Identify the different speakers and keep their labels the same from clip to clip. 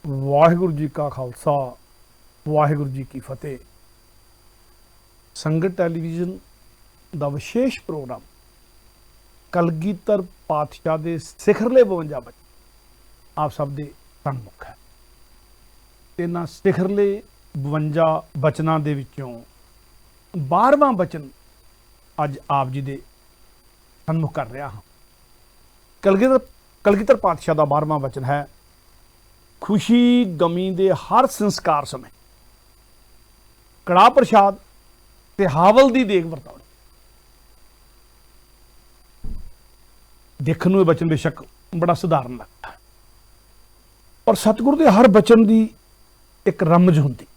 Speaker 1: ਵਾਹਿਗੁਰੂ ਜੀ ਕਾ ਖਾਲਸਾ ਵਾਹਿਗੁਰੂ ਜੀ ਕੀ ਫਤਿਹ। ਸੰਗਤ ਟੈਲੀਵਿਜ਼ਨ ਦਾ ਵਿਸ਼ੇਸ਼ ਪ੍ਰੋਗਰਾਮ ਕਲਗੀਧਰ ਪਾਤਸ਼ਾਹ ਦੇ ਸਿਖਰਲੇ 52 ਬਚਨ ਆਪ ਸਭ ਦੇ ਸਨਮੁਖ ਹੈ। ਇਹਨਾਂ ਸਿਖਰਲੇ 52 ਬਚਨਾਂ ਦੇ ਵਿੱਚੋਂ 12ਵਾਂ ਬਚਨ ਅੱਜ ਆਪ ਜੀ ਦੇ ਸਨਮੁਖ ਕਰ ਰਿਹਾ ਹਾਂ। ਕਲਗੀਧਰ ਪਾਤਸ਼ਾਹ ਦਾ 12ਵਾਂ ਬਚਨ ਹੈ, खुशी गमी दे हर संस्कार समय कड़ा प्रसाद ते हावल दी देग वरताउणी। देखने में बचन बेशक बड़ा साधारण लगता है, पर सतगुरु के हर बचन की एक रमज होंदी।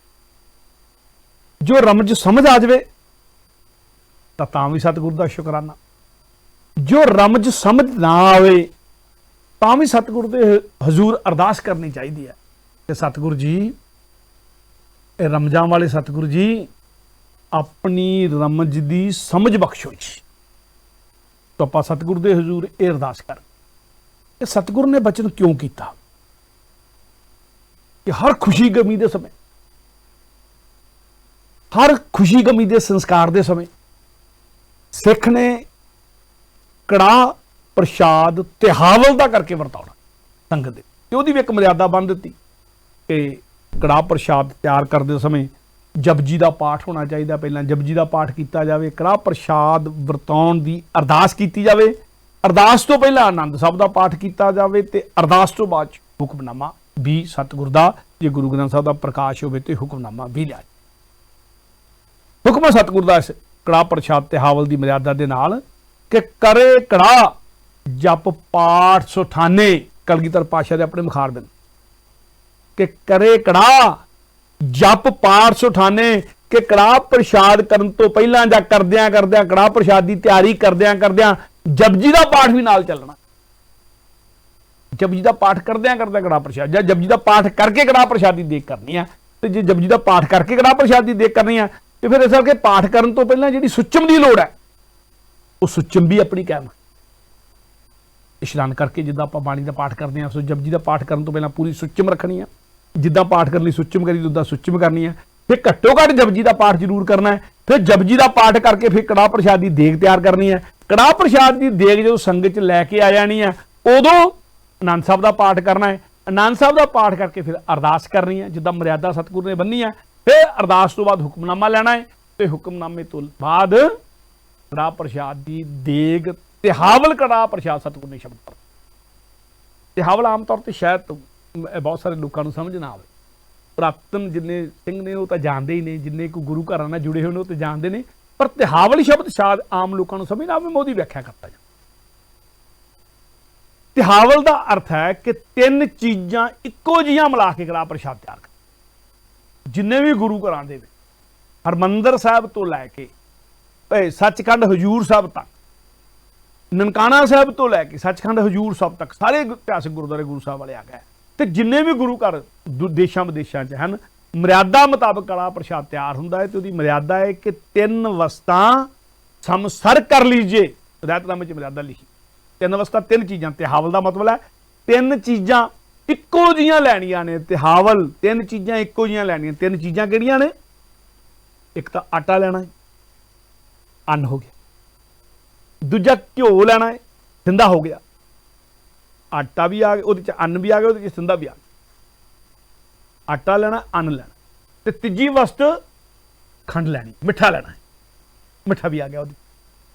Speaker 1: जो रमज समझ आ जाए तो भी सतगुरु का शुकराना, जो रमज समझ ना आवे ਤਾਂ ਵੀ ਸਤਿਗੁਰੂ ਦੇ ਹਜ਼ੂਰ ਅਰਦਾਸ ਕਰਨੀ ਚਾਹੀਦੀ ਹੈ ਕਿ ਸਤਿਗੁਰੂ ਜੀ, ਇਹ ਰਮਜ਼ਾਂ ਵਾਲੇ ਸਤਿਗੁਰੂ ਜੀ, ਆਪਣੀ ਰਮਜ ਦੀ ਸਮਝ ਬਖਸ਼ੋ ਜੀ। ਤਾਂ ਆਪਾਂ ਸਤਿਗੁਰੂ ਦੇ ਹਜ਼ੂਰ ਇਹ ਅਰਦਾਸ ਕਰ ਕਿ ਸਤਿਗੁਰੂ ਨੇ ਬਚਨ ਕਿਉਂ ਕੀਤਾ ਕਿ ਹਰ ਖੁਸ਼ੀ ਗਮੀ ਦੇ ਸਮੇਂ, ਹਰ ਖੁਸ਼ੀ ਗਮੀ ਦੇ ਸੰਸਕਾਰ ਦੇ ਸਮੇਂ ਸਿੱਖ ਨੇ ਕੜਾ प्रसाद ते हावल का करके वरताउणा संगत दे। ਉਹਦੀ ਵੀ ਇੱਕ ਮਰਿਆਦਾ ਬੰਨ ਦਿੱਤੀ ਕਿ ਕੜਾ ਪ੍ਰਸ਼ਾਦ ਤਿਆਰ ਕਰਦੇ ਸਮੇਂ ਜਪਜੀ ਦਾ ਪਾਠ ਹੋਣਾ ਚਾਹੀਦਾ। ਪਹਿਲਾਂ ਜਪਜੀ ਦਾ ਪਾਠ ਕੀਤਾ ਜਾਵੇ, ਕੜਾ ਪ੍ਰਸ਼ਾਦ ਵਰਤਾਉਣ ਦੀ ਅਰਦਾਸ ਕੀਤੀ ਜਾਵੇ, ਅਰਦਾਸ ਤੋਂ ਪਹਿਲਾਂ ਆਨੰਦ ਸਾਹਿਬ ਦਾ ਪਾਠ ਕੀਤਾ ਜਾਵੇ ਤੇ ਅਰਦਾਸ ਤੋਂ ਬਾਅਦ ਹੁਕਮਨਾਮਾ ਵੀ ਸਤਿਗੁਰ ਦਾ, ਜੇ ਗੁਰੂ ਗ੍ਰੰਥ ਸਾਹਿਬ ਦਾ ਪ੍ਰਕਾਸ਼ ਹੋਵੇ ਤੇ ਹੁਕਮਨਾਮਾ ਵੀ ਲਿਆ। ਹੁਕਮ ਸਤਿਗੁਰ ਦਾ ਇਸ ਕੜਾ ਪ੍ਰਸ਼ਾਦ ਤੇ ਹਾਵਲ ਦੀ ਮਰਿਆਦਾ ਦੇ ਨਾਲ ਕਿ ਕਰੇ ਕੜਾ जप पाठ सुठाने, कलगीधर पातशाह दे अपने मुखार बिंद कि करे कड़ा जप पाठ सुठाने, कि कड़ा प्रसाद करन तो पहला जां करदियां करदियां कड़ा प्रसाद की तैयारी करदियां करदियां जपजी का पाठ भी नाल चलना। जपजी का पाठ करदियां करदियां कड़ा प्रसाद, जां जपजी का पाठ करके कड़ा प्रसाद की देग करनी है, तो जे जपजी का पाठ करके कड़ा प्रसाद की देग करनी है तो फिर इस करके पाठ करन तो पहला जिहड़ी सुचम की लोड़ है वो सुचम भी अपनी कायम इशनान करके जिदा आप बाणी का पाठ करते हैं, सो जपजी का पाठ करने तो पहले पूरी सुचम रखनी है। जिदा पाठ करनी सुचम करी तो उदा सुचम करनी है। फिर घट्टो घट जपजी का पाठ जरूर करना है। फिर जपजी का पाठ करके फिर कड़ा प्रसाद की देग तैयार करनी है। कड़ा प्रसाद की देग जो संगत च लैके आ जानी है उदों आनंद साहब का पाठ करना है। आनंद साहब का पाठ करके फिर अरदास करनी है जिदा मर्यादा सतगुरु ने बन्नी है। फिर अरदास तो बाद हुक्मनामा लेना है, तो हुक्मनामे तो बाद कड़ा प्रसाद की देग ते हावल कड़ा प्रसाद सतगुरु ने शब्द पर। ते हावल आम तौर पर शायद बहुत सारे लोगों को समझ ना आए। पुरातन जिन्ने सिंह ने वो तो जानते ही नहीं, जिन्ने कोई गुरु घर नाल जुड़े हुए वो तो जानते नहीं, पर तिहावल शब्द शायद आम लोगों को समझ ना आए। मैं उसकी व्याख्या करता जा। तिहावल का अर्थ है कि 3 चीज़ां इक्को जिहियां मिला के कड़ा प्रसाद तैयार कर। जिन्ने भी गुरु घर दे हरमंदर साहब तो लैके सचखंड हजूर साहब तक, ननकाना साहब तो लैके सचखंड हजूर साहब तक सारे इतिहासिक गुरुद्वारे गुरु साहब वाले आ गए। तो जिन्ने भी गुरु घर देशों विदेशों च हैं, मर्यादा मुताबिक कड़ा प्रसाद तैयार होंदा है। तो उसकी मर्यादा है कि 3 वस्तां समसर कर लीजिए। रैतनामे च मर्यादा लिखी 3 वस्तां, 3 चीज़ां। तिहावल का मतलब है 3 चीज़ां इक्को जिहियां लैणियां ने। तिहावल 3 चीज़ां इक्को जिहियां लैणियां। 3 चीज़ां किहड़ियां ने? एक तो आटा लेना है, अन्न हो गया। दूजा घ्यो लेना है, सिंधा हो गया। आटा भी आ गया, वो अन्न भी आ गया, वो सिंधा भी आ गया। आटा लेना, अन्न लेना, तो तीजी वस्त खंड लैनी, मिठा लेना है। मिठा भी आ गया,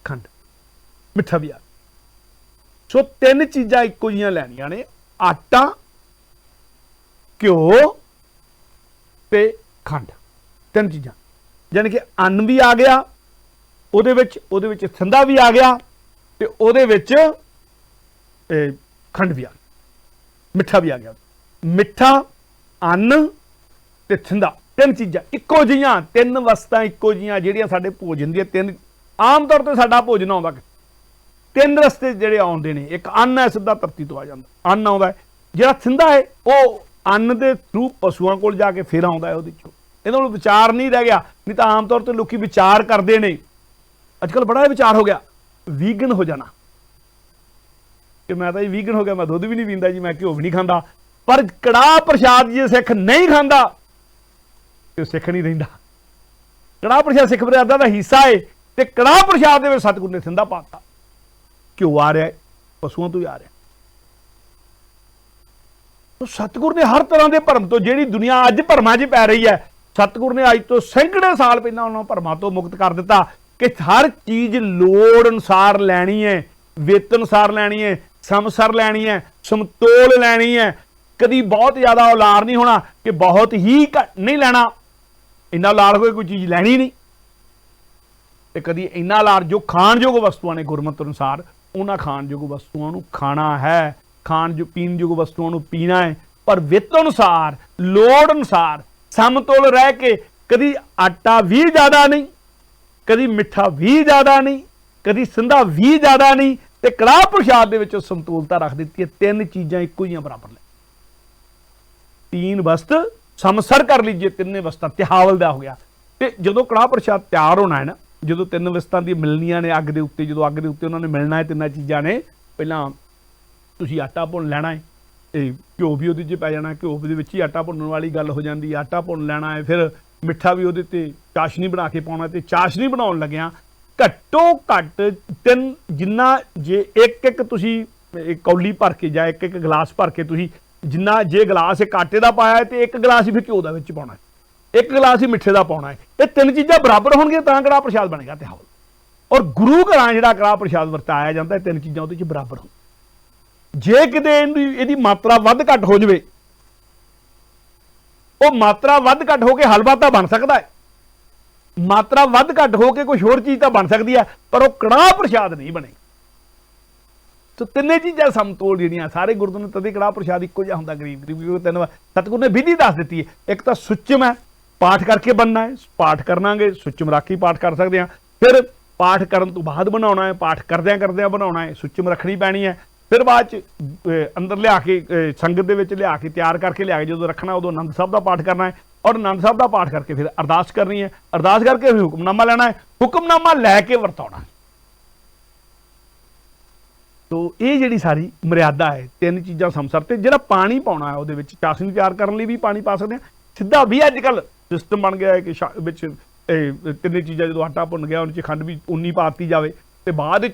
Speaker 1: खंड मिठा भी आ गया। सो 3 चीज़ां इक्को जिहियां लैनियां ने, आटा, घ्यो ते खंड। 3 चीज़ां, यानी कि अन्न भी आ गया, ਉਹਦੇ ਵਿੱਚ ਸਿੰਧਾ ਵੀ ਆ ਗਿਆ, ਤੇ ਉਹਦੇ ਵਿੱਚ ਖੰਡ ਵੀ ਆ ਗਿਆ, ਮਿੱਠਾ ਵੀ ਆ ਗਿਆ। ਮਿੱਠਾ, ਅੰਨ ਤੇ ਸਿੰਧਾ, 3 ਚੀਜ਼ਾਂ ਇੱਕੋ ਜਿਹੀਆਂ, 3 ਵਸਤਾਂ ਇੱਕੋ ਜਿਹੀਆਂ ਜਿਹੜੀਆਂ ਸਾਡੇ ਭੋਜਨ ਦੀਆਂ 3 ਆਮ ਤੌਰ ਤੇ ਸਾਡਾ ਭੋਜਨ ਆਉਂਦਾ 3 ਰਸਤੇ ਜਿਹੜੇ ਆਉਂਦੇ ਨੇ। ਇੱਕ ਅੰਨ ਹੈ, ਸਿੱਧਾ ਧਰਤੀ ਤੋਂ ਆ ਜਾਂਦਾ ਅੰਨ ਆਉਂਦਾ ਹੈ। ਜਿਹੜਾ ਸਿੰਧਾ ਹੈ ਉਹ ਅੰਨ ਦੇ ਥਰੂ ਪਸ਼ੂਆਂ ਕੋਲ ਜਾ ਕੇ ਫਿਰ ਆਉਂਦਾ ਹੈ। ਉਹਦੇ ਚੋਂ ਇਹਨਾਂ ਨੂੰ ਵਿਚਾਰ ਨਹੀਂ ਰਹਿ ਗਿਆ। ਨਹੀਂ ਤਾਂ ਆਮ ਤੌਰ ਤੇ ਲੋਕੀ ਵਿਚਾਰ ਕਰਦੇ ਨੇ। अजकल बड़ा विचार हो गया वीगन हो जाना कि मैं तो वीगन हो गया, मैं दुध भी नहीं पींदा जी, मैं घ्यो भी नहीं खाता, पर कड़ाह प्रसाद जे सिख नहीं खांदा ते सिख नहीं रहिंदा। कड़ाह प्रसाद सिख मर्यादा का हिस्सा है ते कड़ाह प्रसाद दे विच सतगुरु ने सिंधा पाता। क्यों आ रहा है? पशुओं तो ही आ रहा है। तो सतगुरु ने हर तरह के भरम तो जिहड़ी दुनिया अज भरमां 'च पै रही है, सतगुरु ने अज तो सैकड़े साल पहला उन्होंने भरमां तो मुक्त कर दिता कि हर चीज लोड़ अनुसार लैनी है, वेतन अनुसार लैनी है, समसर लैनी है, समतोल लैनी है। कभी बहुत ज्यादा औलार नहीं होना कि बहुत ही घट नहीं लेना, इन्ना औलार होए कोई चीज लैनी नहीं। ते कदी इन्ना औलार जो खाणयोग वस्तुआं ने गुरमत अनुसार उन्हां खाणयोग वस्तुआं नूं खाना है, पीणयोग वस्तुआं नूं पीना है, पर वित्त अनुसार लोड़ अनुसार समतोल रह के। कदी आटा भी ज्यादा नहीं, कदी मिठा भी ज्यादा नहीं, कदी सिंधा भी ज्यादा नहीं, ते कड़ाह प्रसाद दे विच संतुलता रख दी है। तीन चीज़ां इक्को ही बराबर ले। तीन वस्त समसर कर लीजिए, तिन्ने वस्तां तिहावल दा हो गया। तो जो कड़ाह प्रसाद तैयार होना है ना, जो तीन वस्तां दी मिलनियां ने अग दे उत्ते, जो अग दे उत्ते उन्होंने मिलना है, तिन्नां चीज़ां ने पहलां तुसीं आटा भुन लैना है, घ्यो भी उहदे 'च पै जाना, घ्यो दे विच ही आटा भुनण वाली गल हो जाती है। आटा भुन लैना है, फिर मिठा भी उहदे ते चाशनी बना के पाउणा, ते चाशनी बनाउण लग्गिआं घट्टो घट्ट तीन, जिन्ना जे एक तुसीं कौली भर के जां एक गिलास भर के तुसीं जिन्ना जे गिलास एक आटे का पाया है, तो एक गिलास ही फिर घ्यो का पाउणा है, एक गिलास ही मिठे का पाउणा है। ये तीन चीज़ां बराबर होणगीआं तां कड़ाह प्रसाद बनेगा तिहावल। और गुरु घरां जिहड़ा कड़ाह प्रसाद वरताया जाता है, तीन चीज़ां उहदे 'च बराबर हो। जे किते इहदी मात्रा वध घट हो जाए, वो मात्रा वध घट होकर हलवा तो बन सकता है, मात्रा वध घट होकर कुछ होर चीज़ तो बन सकती है, पर वो कड़ाह प्रसाद नहीं बनेगी। तो तिन्ने चीज़ां समतोल जिहड़ियां सारे गुरदुआरे तदे कड़ाह प्रसाद इक्को जिहा हुंदा गरीब गरीब। तीन सतगुरु ने विधि दस दी है। एक तो सुचम है, पाठ करके बनना है, पाठ करनागे सुचम राखी पाठ कर सकते हैं, फिर पाठ करन तो बाद बनाउणा है, पाठ करदिआं करदिआं बनाउणा है, सुचम रखनी पैनी है, फिर बाद अंदर लिया के संगत दे विच लिया के तैयार करके लिया के जो रखना उदों आनंद साहब का पाठ करना है, और आनंद साहब का पाठ करके फिर अरदास करनी है, अरदास करके फिर हुक्मनामा लेना है, हुक्मनामा लैके वरताउणा है। तो ये जिहड़ी सारी मर्यादा है, तीन चीज़ां समसर ते जिहड़ा पानी पाउणा है उहदे विच चाशनी तैयार करने लई भी पानी पा सकते हैं, सीधा भी अजकल सिस्टम बन गया है कि विच तिन्ने चीज़ां जो आटा भुन गया उन्हें खंड भी उन्नी पाती जाए, तो बाद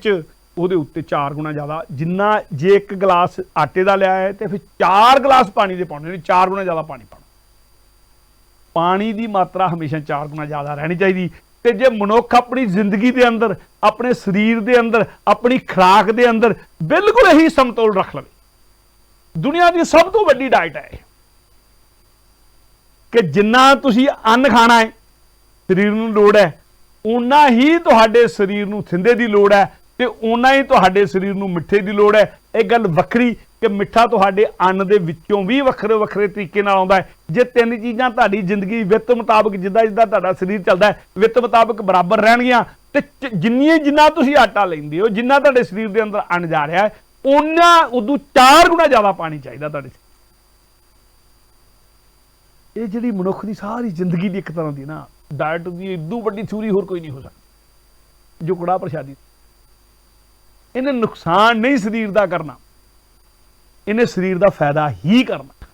Speaker 1: ਉਹਦੇ ਉੱਤੇ 4 गुणा ज़्यादा जिन्ना जे एक गिलास आटे का लिया है तो फिर 4 गिलास पानी के पाने, 4 गुणा ज़्यादा पानी पाना। पानी की मात्रा हमेशा 4 गुणा ज़्यादा रहनी चाहिए। तो जे मनुख अपनी जिंदगी के अंदर, अपने शरीर के अंदर, अपनी खुराक के अंदर बिल्कुल ही समतोल रख लवे, दुनिया की सब तो वड्डी डाइट है कि जिन्ना तुसीं अन्न खाना है शरीर नूं लोड़ है, उन्ना ही तुहाडे शरीर नूं थिंदे दी लोड़ है, ते उन्ना ही तुहाडे शरीर नूं मिठे दी लोड़ है। एक गल वखरी कि मिठा तुहाडे अन्न दे विच्चों भी वखरे वखरे तरीके नाल आउंदा है। जे तीन चीज़ां तुहाडी जिंदगी वित्त मुताबक जिद्दां जिद्दां तुहाडा शरीर चलदा है वित्त मुताबक बराबर रहणगीआं, ते जिन्ना तुसीं आटा लैंदे हो, जिन्ना तुहाडे शरीर दे अंदर अन्न जा रहा है, उन्ना उदों 4 गुणा ज़्यादा पानी चाहिदा तुहाडे। ये जिहड़ी मनुख दी सारी जिंदगी दी एक तरह दी ना डाइट दी इदों वड्डी थ्योरी होर कोई नहीं हो सकती जो कड़ाह प्रसादी। इन्हें नुकसान नहीं शरीर का करना, इन्हें शरीर का फायदा ही करना।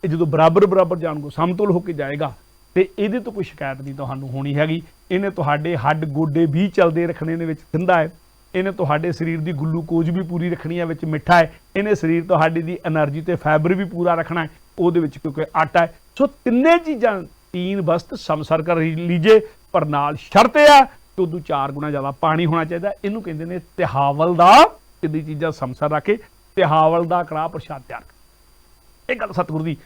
Speaker 1: ये जो बराबर बराबर जान को समतुल होकर जाएगा तो ये तो कोई शिकायत नहीं तुहानूं होनी हैगी। इन्हें तुहाडे हड्ड गोडे भी चलते रखने ने विच थिंदा है, इन्हें तुहाडे शरीर की ग्लूकोज भी पूरी रखनी है, विच मिठा है, इन्हें शरीर तुहाडी दी एनर्जी ते फाइबर भी पूरा रखना है, उहदे विच क्योंकि आटा है। सो तिन्ने चीज़ां तीन वस्त समसर कर लीजिए, पर नाल शर्त है तो उदों 4 गुणा ज़्यादा पानी होना चाहिए। इनू कहते हैं तिहावल का, इदी चीज़ां समसर रख के तिहावल का कड़ाह प्रसाद तैयार कर। एक गल सतगुरु की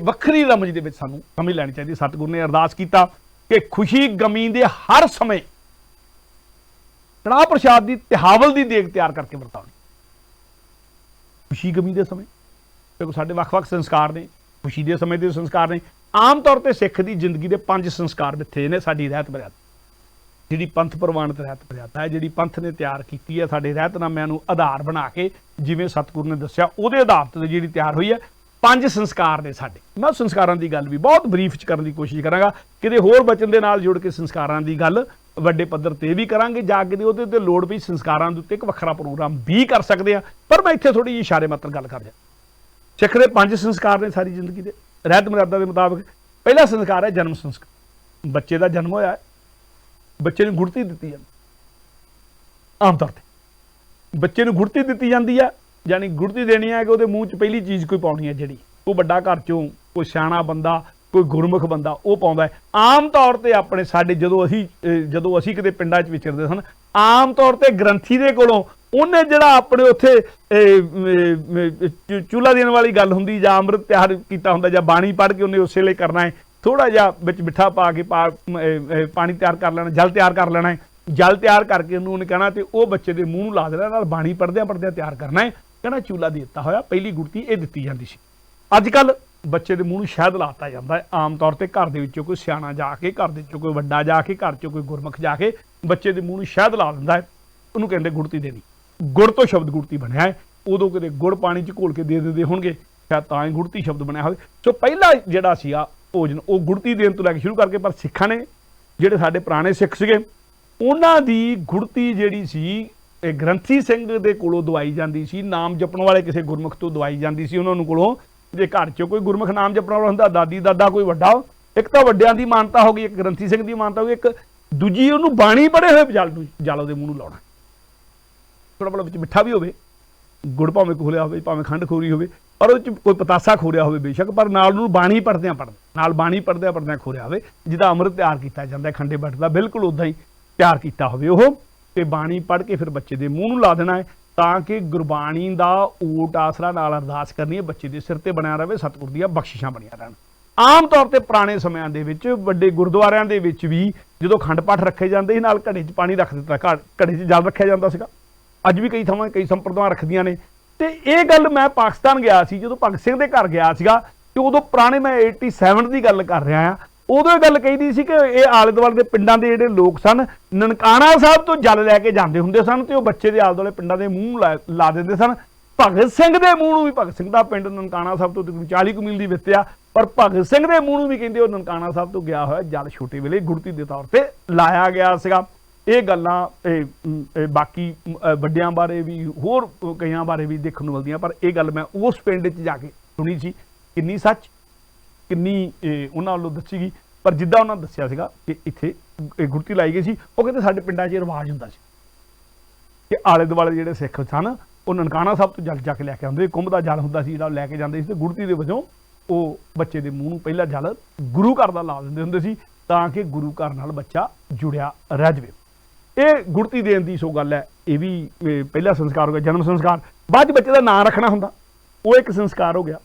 Speaker 1: वखरी रमज दे विच सानूं समझ लैनी चाहिए। सतगुरु ने अरदास कीता कि खुशी गमी दे हर समय कड़ाह प्रसाद की तिहावल की देग तैयार करके वरताउणी। खुशी गमी के समय देखो साडे वख-वख संस्कार ने, खुशी के समय के संस्कार ने। आम तौर पर सिख की जिंदगी के 5 संस्कार मिथे ने साडी रहत मर्यादा, जिहड़ी पंथ प्रवाणित रहत मर्यादा है, जिहड़ी पंथ ने तैयार की है साडे रहतनामिਆਂ ਨੂੰ आधार बना के, जिवें सतगुरु ने दस्सिया ਉਹਦੇ आधार ਤੇ ਜਿਹੜੀ तैयार हुई है। 5 संस्कार ने साडे। मैं संस्कारां की गल भी बहुत बरीफ च करने की कोशिश करांगा, किते होर बचन दे नाल जुड़ के संस्कारां की गल ਵੱਡੇ पद्धर ते भी करांगे, जाके दे ਉਹਦੇ ਤੇ ਲੋੜ ਪਈ संस्कारां ਦੇ ਉੱਤੇ ਇੱਕ ਵੱਖਰਾ प्रोग्राम भी कर सकते हैं, पर मैं इत्थे थोड़ी जी इशारे मात्र गल कर जा। सिख दे 5 संस्कार ने सारी जिंदगी के रहत मर्यादा के मुताबिक। पहला संस्कार है जन्म संस्कार, बच्चे का जन्म होया है, बच्चे ने गुड़ती दी जाती आम तौर पर, बच्चे ने गुड़ती दी जाती है, यानी गुड़ती देनी है कि वो मूँह च पहली चीज़ कोई पानी है, जी कोई बड़ा घर चों कोई सियाणा बंदा कोई गुरमुख बंदा वो पाउंदा है। आम तौर पर अपने साडे जदों असीं किते पिंडां च विचरदे सन, आम तौर पर ग्रंथी दे कोलों उन्हें जिहड़ा अपने उत्थे चूल्हा देने वाली गल हुंदी जां अमृत तैयार कीता हुंदा जां बाणी पढ़ के उन्हें उस वेले करना है, थोड़ा जिहा विच मिठा पा के पानी तैयार कर लेना, जल तैयार कर लेना है, जल तैयार करके उन्होंने कहना तो वह बच्चे के मूँह नूं ला देना, नाल बाणी पढ़द्या पढ़द्या तैयार करना है, कहना चूल्हा दे दिता होया। पहली गुड़ती ये दित्ती जाती सी। अजकल बच्चे के मूँह नूं शहद लाता जाता है, आम तौर पर घर के कोई सियाणा जाके, घर के कोई वड्डा जाके, घर चो कोई गुरमुख जाके बच्चे के मूँह नूं शहद ला दिंदा है, उन्होंने कहते गुड़ती देनी। गुड़ तो शब्द गुड़ती बनया है, उदों किते गुड़ पानी च घोल के दे देंदे होणगे, शायद तां ही गुड़ती शब्द बनया होवे। सो पहला जिहड़ा सीगा भोजन वो गुड़ती देण तो लैके शुरू करके, पर सिखां ने जिहड़े साडे पुराने सिख सीगे उन्हां दी गुड़ती जिहड़ी सी ग्रंथी सिंह दे कोलों दवाई जांदी सी, नाम जपण वाले किसी गुरमुख तो दवाई जांदी सी उन्हां नूं कोलों। जे घर च कोई गुरमुख नाम जपण वाला हुंदा, दादी दादा कोई वड्डा, एक तां वड्डिआं दी मानता हो गई, एक ग्रंथी सिंह दी मानता हो गई, एक दूजी उहनूं बाणी पढ़े होए जल उहदे मूँह नूं लाउणा, थोड़ा बड़ा विच मिठा भी होवे, गुड़ भावें खोलिया होवे भावें खंड खोरी होवे, और उह कोई पतासा खोरिया होवे बेशक, पर नाल उहनूं बाणी पढ़द्या खोरिया होवे, जिहदा अमृत तैयार कीता जांदा है खंडे बट दा, बिल्कुल उदां ही तैयार कीता होवे ओह, ते बाणी पढ़ के फिर बच्चे दे मूँह नूं ला देना है, तां कि गुरबाणी दा ऊट आसरा नाल अरदास करनी है, बच्चे दे सिर ते बनिया रहे, सतगुर दीआं बख्शिशां बनिया रहन। आम तौर पर पुराने समयां दे विच वड्डे गुरुद्वारिआं दे विच भी जदों खंड पाठ रखे जांदे नाल घड़े च पानी रख दित्ता, घड़े च जल रखिया जांदा सीगा। अज भी कई थावां कई संप्रदायां रखदियां ने। ते ये गल मैं पाकिस्तान गया सी, जदों भगत सिंह दे घर गया सीगा, ते उदों पुराने मैं 87 की गल कर रहा हाँ, उदों गल कही सी कि ये आले दुआले के पिंडां दे जिहड़े लोग सन ननकाना साहब तो जल लैके जांदे हुंदे सन, ते ओह बच्चे दे आले दुआले पिंडां दे मूँह ला दिंदे सन। भगत सिंह दे मूँह नूं भी, भगत सिंह दा पिंड ननकाना साहब तो तकरीबन 40 मील दी विच आ, पर भगत सिंह दे मूँह नूं भी कहिंदे ओह ननकाना साहब तो गया होया जल छोटे वेले गुड़ती दे तौर ते लाया गया सीगा। ये गल्लां बाकी वड्डियां बारे भी होर कईयां बारे भी देखण नूं मिलदियां, पर यह गल मैं उस पिंड च जाके सुनी सी, किन्नी सच किन्नी उन्हां वल्लों दस्सी गई, पर जिद्दां उन्हां दस्सिया सीगा कि इत्थे गुड़ती लाई गई सी, ओह कहंदे साडे पिंडां 'च रिवाज हुंदा सी कि आले दुआले जिहड़े सिख सन ਉਹ ਨਨਕਾਣਾ ਸਾਹਿਬ ਤੋਂ ਜਲ ਚੱਕ ਲੈ ਕੇ ਆਉਂਦੇ, ਕੁੰਭ ਦਾ ਜਲ ਹੁੰਦਾ ਸੀ ਜਿਹੜਾ ਲੈ ਕੇ ਜਾਂਦੇ ਸੀ, ਤੇ ਗੁੜਤੀ ਦੇ ਵਜੋਂ ਉਹ ਬੱਚੇ ਦੇ ਮੂੰਹ ਨੂੰ ਪਹਿਲਾ ਜਲ ਗੁਰੂ ਘਰ ਦਾ ਲਾ ਦਿੰਦੇ ਹੁੰਦੇ ਸੀ, ਤਾਂ ਕਿ ਗੁਰੂ ਘਰ ਨਾਲ ਬੱਚਾ ਜੁੜਿਆ ਰਹਿ ਜਾਵੇ। ਇਹ ਗੁੜਤੀ ਦੇਣ ਦੀ ਸੋ ਗੱਲ ਹੈ, ਇਹ ਵੀ ਪਹਿਲਾ ਸੰਸਕਾਰ ਹੋ ਗਿਆ। ਜਨਮ ਸੰਸਕਾਰ ਬਾਅਦ 'ਚ ਬੱਚੇ ਦਾ ਨਾਂ ਰੱਖਣਾ ਹੁੰਦਾ, ਉਹ ਇੱਕ ਸੰਸਕਾਰ ਹੋ ਗਿਆ।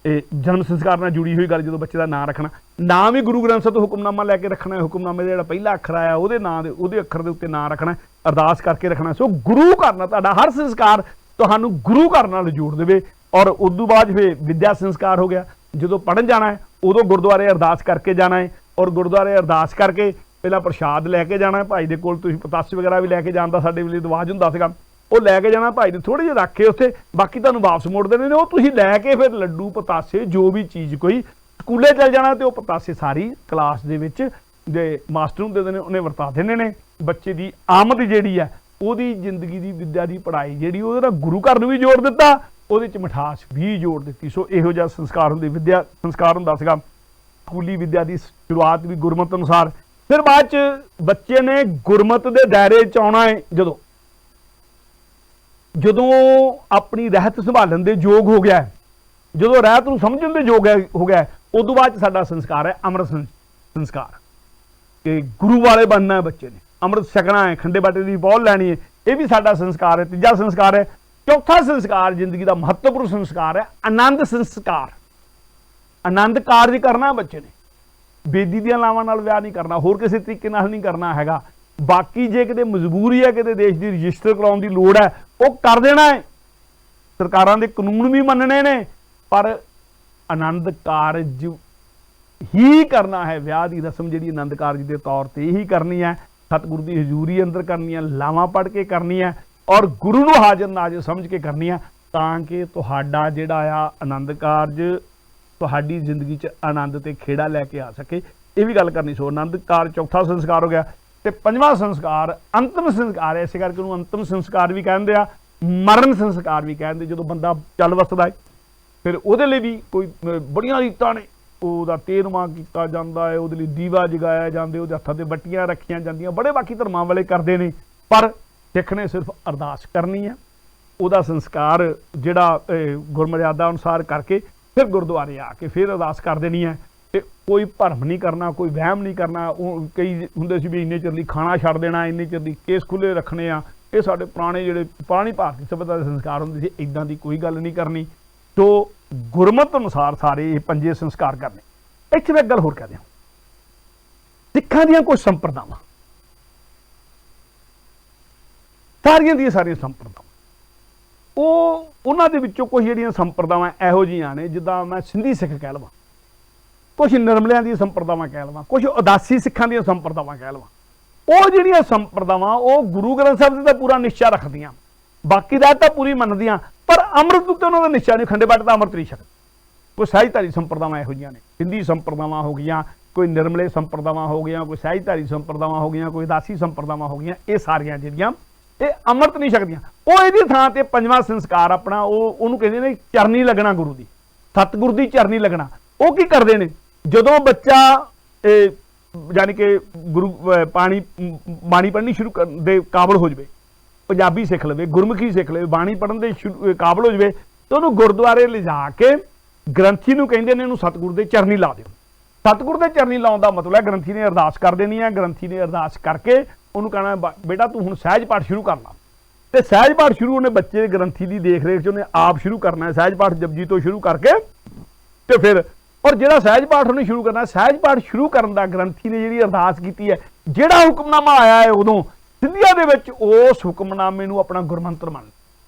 Speaker 1: ਇਹ ਜਨਮ ਸੰਸਕਾਰ ਨਾਲ ਜੁੜੀ ਹੋਈ ਗੱਲ, ਜਦੋਂ ਬੱਚੇ ਦਾ ਨਾਂ ਰੱਖਣਾ, ਨਾਂ ਵੀ ਗੁਰੂ ਗ੍ਰੰਥ ਸਾਹਿਬ ਤੋਂ ਹੁਕਮਨਾਮਾ ਲੈ ਕੇ ਰੱਖਣਾ, ਹੁਕਮਨਾਮੇ ਦਾ ਜਿਹੜਾ ਪਹਿਲਾ ਅੱਖਰ ਆਇਆ ਉਹਦੇ ਨਾਂ ਦੇ, ਉਹਦੇ ਅੱਖਰ ਦੇ ਉੱਤੇ ਨਾਂ ਰੱਖਣਾ, ਅਰਦਾਸ ਕਰਕੇ ਰੱਖਣਾ। ਸੋ ਗੁਰੂ ਘਰ ਨਾਲ ਤੁਹਾਡਾ ਹਰ ਸੰਸਕਾਰ ਤੁਹਾਨੂੰ ਗੁਰੂ ਘਰ ਨਾਲ ਜੋੜ ਦੇਵੇ। ਔਰ ਉਦੋਂ ਬਾਅਦ ਫਿਰ ਵਿਦਿਆ ਸੰਸਕਾਰ ਹੋ ਗਿਆ, ਜਦੋਂ ਪੜ੍ਹਨ ਜਾਣਾ ਹੈ ਉਦੋਂ ਗੁਰਦੁਆਰੇ ਅਰਦਾਸ ਕਰਕੇ ਜਾਣਾ ਹੈ, ਔਰ ਗੁਰਦੁਆਰੇ ਅਰਦਾਸ ਕਰਕੇ ਪਹਿਲਾਂ ਪ੍ਰਸ਼ਾਦ ਲੈ ਕੇ ਜਾਣਾ, ਭਾਈ ਦੇ ਕੋਲ ਤੁਸੀਂ ਪਤਾਸੇ ਵਗੈਰਾ ਵੀ ਲੈ ਕੇ ਜਾਣ ਦਾ ਸਾਡੇ ਵੇਲੇ ਰਿਵਾਜ ਹੁੰਦਾ ਸੀਗਾ, ਉਹ ਲੈ ਕੇ ਜਾਣਾ, ਭਾਈ ਨੇ ਥੋੜ੍ਹੇ ਜਿਹੇ ਰੱਖ ਕੇ ਉੱਥੇ, ਬਾਕੀ ਤੁਹਾਨੂੰ ਵਾਪਸ ਮੋੜ ਦੇਣੇ ਨੇ, ਉਹ ਤੁਸੀਂ ਲੈ ਕੇ ਫਿਰ ਲੱਡੂ ਪਤਾਸੇ ਜੋ ਵੀ ਚੀਜ਼ ਕੋਈ ਸਕੂਲੇ ਚਲ ਜਾਣਾ, ਤੇ ਉਹ ਪਤਾਸੇ ਸਾਰੀ ਕਲਾਸ ਦੇ ਵਿੱਚ ਦੇ ਮਾਸਟਰ ਨੂੰ ਦੇ ਦੇਣੇ, ਉਹਨੇ ਵਰਤਾ ਦੇਣੇ ਨੇ। ਬੱਚੇ ਦੀ ਆਮਦ ਜਿਹੜੀ ਹੈ, ਉਹਦੀ ਜ਼ਿੰਦਗੀ ਦੀ ਵਿਦਿਆ ਦੀ ਪੜ੍ਹਾਈ ਜਿਹੜੀ ਉਹਦੇ ਨਾਲ ਗੁਰੂ ਘਰ ਨੂੰ ਵੀ ਜੋੜ ਦਿੱਤਾ, ਉਹਦੇ 'ਚ ਮਿਠਾਸ ਵੀ ਜੋੜ ਦਿੱਤੀ। ਸੋ ਇਹੋ ਜਿਹਾ ਸੰਸਕਾਰ ਹੁੰਦੇ, ਵਿਦਿਆ ਸੰਸਕਾਰ ਹੁੰਦਾ ਸੀਗਾ। ਸਕੂਲੀ ਵਿਦਿਆ ਦੀ ਸ਼ੁਰੂਆਤ ਵੀ ਗੁਰਮਤ ਅਨੁਸਾਰ, ਫਿਰ ਬਾਅਦ 'ਚ ਬੱਚੇ ਨੇ ਗੁਰਮਤ ਦੇ ਦਾਇਰੇ 'ਚ ਆਉਣਾ ਹੈ, ਜਦੋਂ ਆਪਣੀ ਰਹਿਤ ਸੰਭਾਲਣ ਦੇ ਯੋਗ ਹੋ ਗਿਆ, ਜਦੋਂ ਰਹਿਤ ਨੂੰ ਸਮਝਣ ਦੇ ਯੋਗ ਹੋ ਗਿਆ, ਉਦੋਂ ਬਾਅਦ 'ਚ ਸਾਡਾ ਸੰਸਕਾਰ ਹੈ ਅੰਮ੍ਰਿਤ ਸੰਸਕਾਰ, ਕਿ ਗੁਰੂ ਵਾਲੇ ਬਣਨਾ ਹੈ ਬੱਚੇ ਨੇ, ਅੰਮ੍ਰਿਤ ਛਕਣਾ ਹੈ, ਖੰਡੇ ਬਾਟੇ ਦੀ ਪਹੁਲ ਲੈਣੀ ਹੈ, ਇਹ ਵੀ ਸਾਡਾ ਸੰਸਕਾਰ ਹੈ। ਤੀਜਾ ਸੰਸਕਾਰ ਹੈ। ਚੌਥਾ ਸੰਸਕਾਰ ਜ਼ਿੰਦਗੀ ਦਾ ਮਹੱਤਵਪੂਰਨ ਸੰਸਕਾਰ ਹੈ ਆਨੰਦ ਸੰਸਕਾਰ। ਆਨੰਦ ਕਾਰਜ ਕਰਨਾ ਬੱਚੇ ਨੇ, ਬੇਦੀ ਦੀਆਂ ਲਾਵਾਂ ਨਾਲ ਵਿਆਹ ਨਹੀਂ ਕਰਨਾ, ਹੋਰ ਕਿਸੇ ਤਰੀਕੇ ਨਾਲ ਨਹੀਂ ਕਰਨਾ ਹੈਗਾ। ਬਾਕੀ ਜੇ ਕਿਤੇ ਮਜਬੂਰੀ ਹੈ, ਕਿਤੇ ਦੇਸ਼ ਦੀ ਰਜਿਸਟਰ ਕਰਾਉਣ ਦੀ ਲੋੜ ਹੈ, ਉਹ ਕਰ ਦੇਣਾ ਹੈ, ਸਰਕਾਰਾਂ ਦੇ ਕਾਨੂੰਨ ਵੀ ਮੰਨਣੇ ਨੇ, ਪਰ ਆਨੰਦ ਕਾਰਜ ਹੀ ਕਰਨਾ ਹੈ। ਵਿਆਹ ਦੀ ਰਸਮ ਜਿਹੜੀ ਆਨੰਦ ਕਾਰਜ ਦੇ ਤੌਰ ਤੇ ਹੀ ਕਰਨੀ ਹੈ, ਸਤਿਗੁਰੂ ਦੀ ਹਜ਼ੂਰੀ ਅੰਦਰ ਕਰਨੀ ਹੈ, ਲਾਵਾਂ ਪੜ੍ਹ ਕੇ ਕਰਨੀ ਹੈ, ਔਰ ਗੁਰੂ ਨੂੰ ਹਾਜ਼ਰ ਨਾਜ਼ਰ ਸਮਝ ਕੇ ਕਰਨੀ ਹੈ, ਤਾਂ ਕਿ ਤੁਹਾਡਾ ਜਿਹੜਾ ਆ ਆਨੰਦ ਕਾਰਜ ਤੁਹਾਡੀ ਜ਼ਿੰਦਗੀ 'ਚ ਆਨੰਦ ਤੇ ਖੇੜਾ ਲੈ ਕੇ ਆ ਸਕੇ। ਇਹ ਵੀ ਗੱਲ ਕਰਨੀ। ਸੋ ਆਨੰਦ ਕਾਰਜ ਚੌਥਾ ਸੰਸਕਾਰ ਹੋ ਗਿਆ। ਤੇ ਪੰਜਵਾਂ ਸੰਸਕਾਰ ਅੰਤਮ ਸੰਸਕਾਰ ਹੈ, ਇਸੇ ਕਰਕੇ ਉਹਨੂੰ ਅੰਤਮ ਸੰਸਕਾਰ ਵੀ ਕਹਿੰਦੇ ਆ, ਮਰਨ ਸੰਸਕਾਰ ਵੀ ਕਹਿੰਦੇ। ਜਦੋਂ ਬੰਦਾ ਚੱਲ ਵਸਦਾ ਹੈ, फिर ਉਹਦੇ ਲਈ ਵੀ ਕੋਈ ਬੜੀਆਂ ਰੀਤਾਂ ਨੇ। ਉਹਦਾ ਤੇਰਵਾਂ ਕੀਤਾ ਜਾਂਦਾ ਹੈ, ਉਹਦੇ ਲਈ ਦੀਵਾ ਜਗਾਇਆ ਜਾਂਦੇ, ਉਹਦੇ ਹੱਥਾਂ ਤੇ ਬੱਟੀਆਂ ਰੱਖੀਆਂ ਜਾਂਦੀਆਂ, ਬੜੇ ਬਾਕੀ ਧਰਮਾਂ ਵਾਲੇ ਕਰਦੇ ਨੇ। ਪਰ ਸਿੱਖ ਨੇ ਸਿਰਫ ਅਰਦਾਸ ਕਰਨੀ ਹੈ, ਉਹਦਾ ਸੰਸਕਾਰ ਜਿਹੜਾ ਗੁਰਮਰਿਆਦਾ ਅਨੁਸਾਰ ਕਰਕੇ ਫਿਰ ਗੁਰਦੁਆਰੇ ਆ ਕੇ ਫਿਰ ਅਰਦਾਸ ਕਰ ਦੇਣੀ ਹੈ। ਤੇ ਕੋਈ ਭਰਮ ਨਹੀਂ ਕਰਨਾ, ਕੋਈ ਵਹਿਮ ਨਹੀਂ ਕਰਨਾ। ਉਹ ਕਈ ਹੁੰਦੇ ਸੀ ਵੀ ਇੰਨੇ ਚਿਰ ਲਈ ਖਾਣਾ ਛੱਡ ਦੇਣਾ, ਇੰਨੇ ਚਿਰ ਲਈ ਕੇਸ ਖੁੱਲੇ ਰੱਖਣੇ ਆ। ਇਹ ਸਾਡੇ ਪੁਰਾਣੇ ਜਿਹੜੇ ਪੁਰਾਣੀ ਭਾਰਤੀ ਸਭਿਅਤਾ ਦੇ ਸੰਸਕਾਰ ਹੁੰਦੇ ਸੀ, ਇੱਦਾਂ ਦੀ ਕੋਈ ਗੱਲ ਨਹੀਂ ਕਰਨੀ। ਤੋ ਗੁਰਮਤ ਅਨੁਸਾਰ ਸਾਰੇ ਇਹ ਪੰਜੇ ਸੰਸਕਾਰ ਕਰਨੇ। ਇੱਥੇ ਮੈਂ ਇੱਕ ਗੱਲ ਹੋਰ ਕਹਿ ਦਿਆਂ, ਸਿੱਖਾਂ ਦੀਆਂ ਕੁਝ ਸੰਪਰਦਾਵਾਂ, ਸਾਰੀਆਂ ਸੰਪਰਦਾਵਾਂ, ਉਹਨਾਂ ਦੇ ਵਿੱਚੋਂ ਕੁਝ ਜਿਹੜੀਆਂ ਸੰਪਰਦਾਵਾਂ ਇਹੋ ਜਿਹੀਆਂ ਨੇ, ਜਿੱਦਾਂ ਮੈਂ ਸਿੰਧੀ ਸਿੱਖ ਕਹਿ ਲਵਾਂ, ਕੁਝ ਨਿਰਮਲਿਆਂ ਦੀਆਂ ਸੰਪਰਦਾਵਾਂ ਕਹਿ ਲਵਾਂ, ਕੁਝ ਉਦਾਸੀ ਸਿੱਖਾਂ ਦੀਆਂ ਸੰਪਰਦਾਵਾਂ ਕਹਿ ਲਵਾਂ। ਉਹ ਜਿਹੜੀਆਂ ਸੰਪਰਦਾਵਾਂ ਉਹ ਗੁਰੂ ਗ੍ਰੰਥ ਸਾਹਿਬ ਦਾ ਪੂਰਾ ਨਿਸ਼ਚਾ ਰੱਖਦੀਆਂ, ਬਾਕੀ ਦਾ ਤਾਂ ਪੂਰੀ ਮੰਨਦੀਆਂ, ਪਰ ਅੰਮ੍ਰਿਤ ਉੱਤੇ ਉਹਨਾਂ ਦਾ ਨਿਸ਼ਚਾ ਨਹੀਂ। ਖੰਡੇ ਬਾਟ ਤਾਂ ਅੰਮ੍ਰਿਤ ਨਹੀਂ ਛਕਦੇ। ਕੋਈ ਸਹਿਜਧਾਰੀ ਸੰਪਰਦਾਵਾਂ ਇਹੋ ਜਿਹੀਆਂ ਨੇ, ਸਿੰਧੀ ਸੰਪਰਦਾਵਾਂ ਹੋ ਗਈਆਂ, ਕੋਈ ਨਿਰਮਲੇ ਸੰਪਰਦਾਵਾਂ ਹੋ ਗਈਆਂ, ਕੋਈ ਸਹਿਜਧਾਰੀ ਸੰਪਰਦਾਵਾਂ ਹੋ ਗਈਆਂ, ਕੋਈ ਉਦਾਸੀ ਸੰਪਰਦਾਵਾਂ ਹੋ ਗਈਆਂ। ਇਹ ਸਾਰੀਆਂ ਜਿਹੜੀਆਂ ਇਹ ਅੰਮ੍ਰਿਤ ਨਹੀਂ ਛਕਦੀਆਂ। ਉਹ ਇਹਦੀ ਥਾਂ ਤੇ ਪੰਜਵਾਂ ਸੰਸਕਾਰ ਆਪਣਾ ਉਹਨੂੰ ਕਹਿੰਦੇ ਨੇ ਚਰਨੀ ਲੱਗਣਾ, ਗੁਰੂ ਦੀ ਸਤਿਗੁਰ ਦੀ ਚਰਨੀ ਲੱਗਣਾ। ਉਹ ਕੀ ਕਰਦੇ ਨੇ, ਜਦੋਂ ਬੱਚਾ ਯਾਨੀ ਕਿ ਗੁਰੂ ਬਾਣੀ ਪੜ੍ਹਨੀ ਸ਼ੁਰੂ ਕਰਨ ਦੇ ਕਾਬਲ ਹੋ ਜਾਵੇ, ਪੰਜਾਬੀ ਸਿੱਖ ਲਵੇ, ਗੁਰਮੁਖੀ ਸਿੱਖ ਲਵੇ, ਬਾਣੀ ਪੜ੍ਹਨ ਦੇ ਕਾਬਲ ਹੋ ਜਾਵੇ, ਤਾਂ ਉਹਨੂੰ ਗੁਰਦੁਆਰੇ ਲਿਜਾ ਕੇ ਗ੍ਰੰਥੀ ਨੂੰ ਕਹਿੰਦੇ ਨੇ ਇਹਨੂੰ ਸਤਿਗੁਰ ਦੇ ਚਰਨੀ ਲਾ ਦਿਓ। ਸਤਿਗੁਰ ਦੇ ਚਰਨੀ ਲਾਉਣ ਦਾ ਮਤਲਬ ਹੈ ਗ੍ਰੰਥੀ ਨੇ ਅਰਦਾਸ ਕਰ ਦੇਣੀ ਹੈ। ਗ੍ਰੰਥੀ ਨੇ ਅਰਦਾਸ ਕਰਕੇ ਉਹਨੂੰ ਕਹਿਣਾ, ਬੇਟਾ ਤੂੰ ਹੁਣ ਸਹਿਜ ਪਾਠ ਸ਼ੁਰੂ ਕਰ ਲਾ। ਤੇ ਸਹਿਜ ਪਾਠ ਸ਼ੁਰੂ ਉਹਨੇ ਬੱਚੇ ਗ੍ਰੰਥੀ ਦੀ ਦੇਖ ਰੇਖ 'ਚ ਉਹਨੇ ਆਪ ਸ਼ੁਰੂ ਕਰਨਾ ਹੈ। ਸਹਿਜ ਪਾਠ ਜਪਜੀ ਤੋਂ ਸ਼ੁਰੂ ਕਰਕੇ ਤੇ ਫਿਰ ਔਰ ਜਿਹੜਾ ਸਹਿਜ ਪਾਠ ਉਹਨੇ ਸ਼ੁਰੂ ਕਰਨਾ, ਸਹਿਜ ਪਾਠ ਸ਼ੁਰੂ ਕਰਨ ਦਾ ਗ੍ਰੰਥੀ ਨੇ ਜਿਹੜੀ ਅਰਦਾਸ ਕੀਤੀ ਹੈ, ਜਿਹੜਾ ਹੁਕਮਨਾਮਾ ਆਇਆ ਹੈ ਉਦੋਂ ਸਿੰਧੀਆਂ ਦੇ ਵਿੱਚ, ਉਸ ਹੁਕਮਨਾਮੇ ਨੂੰ ਆਪਣਾ ਗੁਰਮੰਤਰ ਮੰਨ,